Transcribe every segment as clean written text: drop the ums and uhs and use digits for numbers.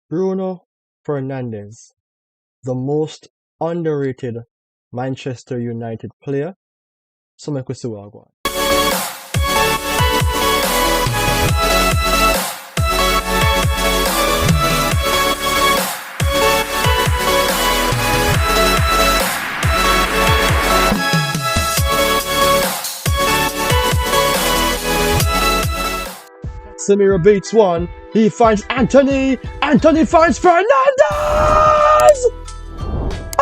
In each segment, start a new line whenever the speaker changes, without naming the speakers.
Bruno Fernandes, the most underrated Manchester United player. So make we see what I got. Samira beats one. He finds Anthony. Anthony finds Fernandes!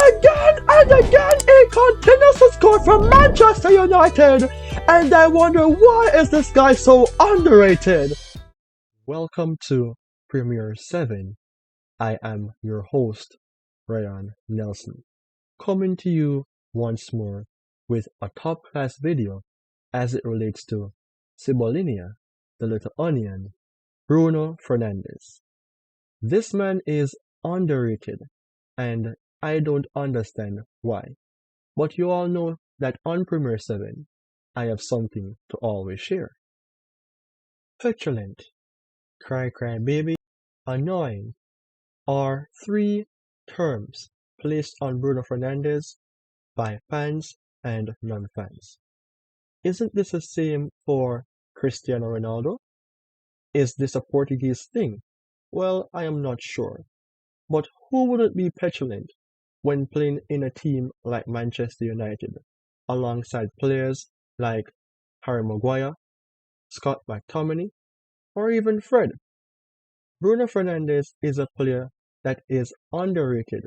Again and again, he continues to score for Manchester United. And I wonder, why is this guy so underrated? Welcome to Premier 7. I am your host, Ryan Nelson, coming to you once more with a top-class video as it relates to Cebolinha, the little onion, Bruno Fernandes. This man is underrated, and I don't understand why. But you all know that on Premier 7, I have something to always share. Petulant, cry cry baby, annoying are three terms placed on Bruno Fernandes by fans and non-fans. Isn't this the same for Cristiano Ronaldo? Is this a Portuguese thing? Well, I am not sure. But who wouldn't be petulant when playing in a team like Manchester United, alongside players like Harry Maguire, Scott McTominay, or even Fred? Bruno Fernandes is a player that is underrated,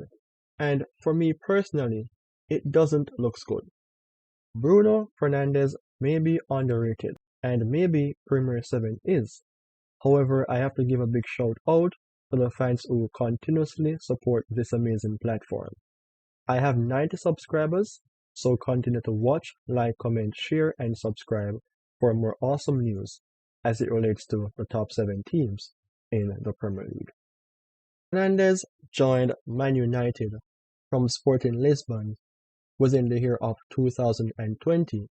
and for me personally, it doesn't look good. Bruno Fernandes may be underrated, and maybe Premier 7 is. However, I have to give a big shout out to the fans who continuously support this amazing platform. I have 90 subscribers, so continue to watch, like, comment, share, and subscribe for more awesome news as it relates to the top 7 teams in the Premier League. Fernandes joined Man United from Sporting Lisbon within the year of 2020,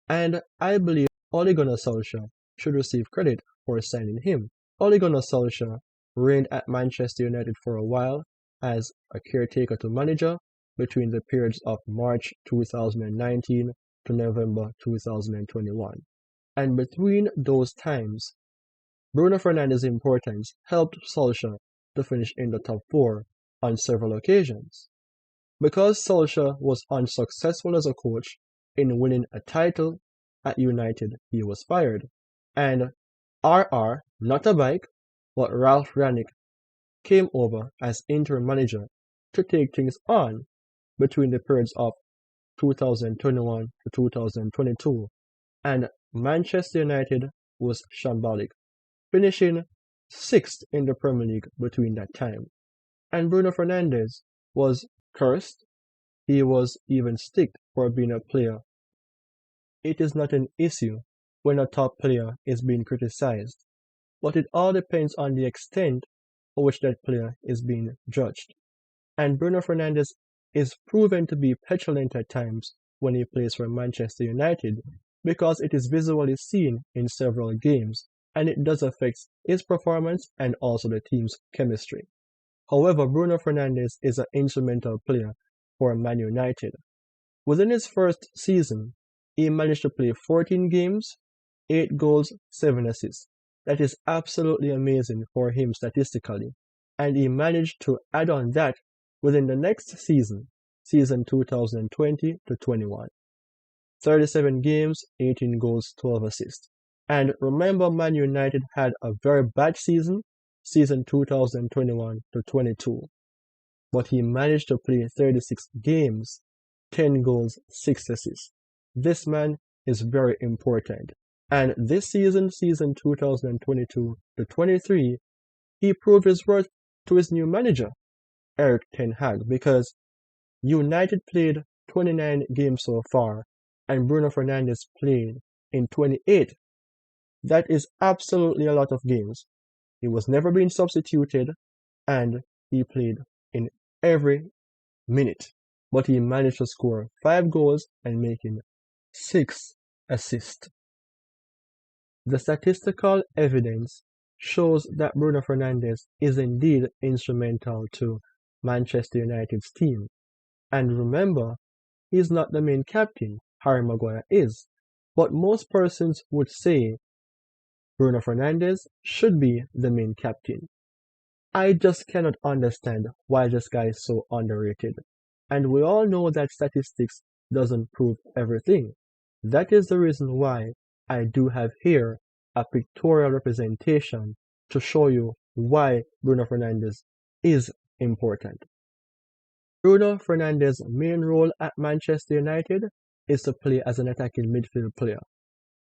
and I believe Ole Gunnar Solskjaer should receive credit for signing him. Ole Gunnar Solskjaer reigned at Manchester United for a while as a caretaker to manager between the periods of March 2019 to November 2021. And between those times, Bruno Fernandes' importance helped Solskjaer to finish in the top 4 on several occasions. Because Solskjaer was unsuccessful as a coach in winning a title at United, he was fired. And RR, not a bike, but Ralph Rangnick came over as interim manager to take things on between the periods of 2021 to 2022, and Manchester United was shambolic, finishing 6th in the Premier League between that time. And Bruno Fernandes was cursed. He was even sticked for being a player. It is not an issue when a top player is being criticized, but it all depends on the extent for which that player is being judged. And Bruno Fernandes is proven to be petulant at times when he plays for Manchester United because it is visually seen in several games, and it does affect his performance and also the team's chemistry. However, Bruno Fernandes is an instrumental player for Man United. Within his first season, he managed to play 14 games, 8 goals, 7 assists. That is absolutely amazing for him statistically. And he managed to add on that within the next season, season 2020 to 21. 37 games, 18 goals, 12 assists. And remember, Man United had a very bad season, season 2021 to 22. But he managed to play 36 games, 10 goals, 6 assists. This man is very important. And this season, season 2022 to 23, he proved his worth to his new manager, Erik ten Hag, because United played 29 games so far, and Bruno Fernandes played in 28. That is absolutely a lot of games. He was never being substituted, and he played in every minute. But he managed to score 5 goals and making 6 assists. The statistical evidence shows that Bruno Fernandes is indeed instrumental to Manchester United's team. And remember, he's not the main captain, Harry Maguire is. But most persons would say Bruno Fernandes should be the main captain. I just cannot understand why this guy is so underrated. And we all know that statistics doesn't prove everything. That is the reason why I do have here a pictorial representation to show you why Bruno Fernandes is important. Bruno Fernandes' main role at Manchester United is to play as an attacking midfield player.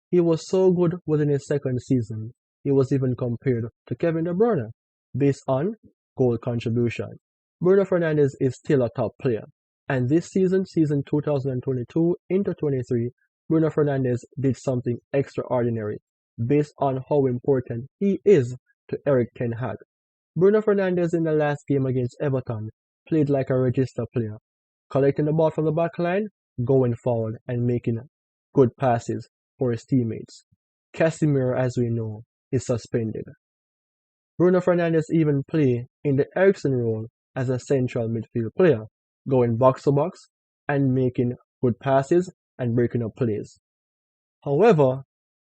He was so good within his second season, he was even compared to Kevin De Bruyne based on goal contribution. Bruno Fernandes is still a top player, and this season 2022 into 23, Bruno Fernandes did something extraordinary based on how important he is to Erik ten Hag. Bruno Fernandes in the last game against Everton played like a register player, collecting the ball from the back line, going forward and making good passes for his teammates. Casemiro, as we know, is suspended. Bruno Fernandes even played in the Eriksen role as a central midfield player, going box to box and making good passes and breaking up plays. However,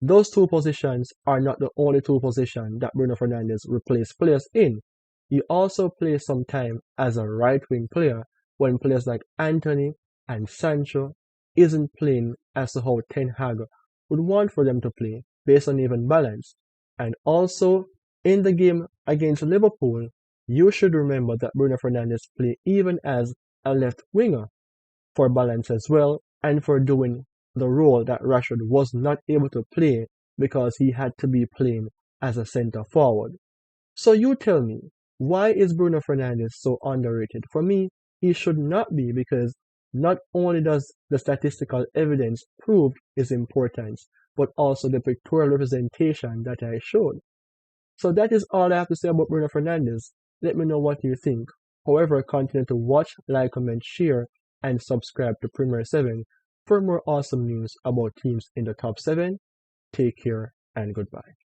those two positions are not the only two positions that Bruno Fernandes replaced players in. He also plays some time as a right-wing player when players like Antony and Sancho isn't playing as to how Ten Hag would want for them to play based on even balance. And also, in the game against Liverpool, you should remember that Bruno Fernandes played even as a left winger for balance as well and for doing the role that Rashford was not able to play because he had to be playing as a centre forward. So you tell me, why is Bruno Fernandes so underrated? For me, he should not be because not only does the statistical evidence prove his importance, but also the pictorial representation that I showed. So that is all I have to say about Bruno Fernandes. Let me know what you think. However, continue to watch, like, comment, share, and subscribe to Premier 7 for more awesome news about teams in the top 7. Take care and goodbye.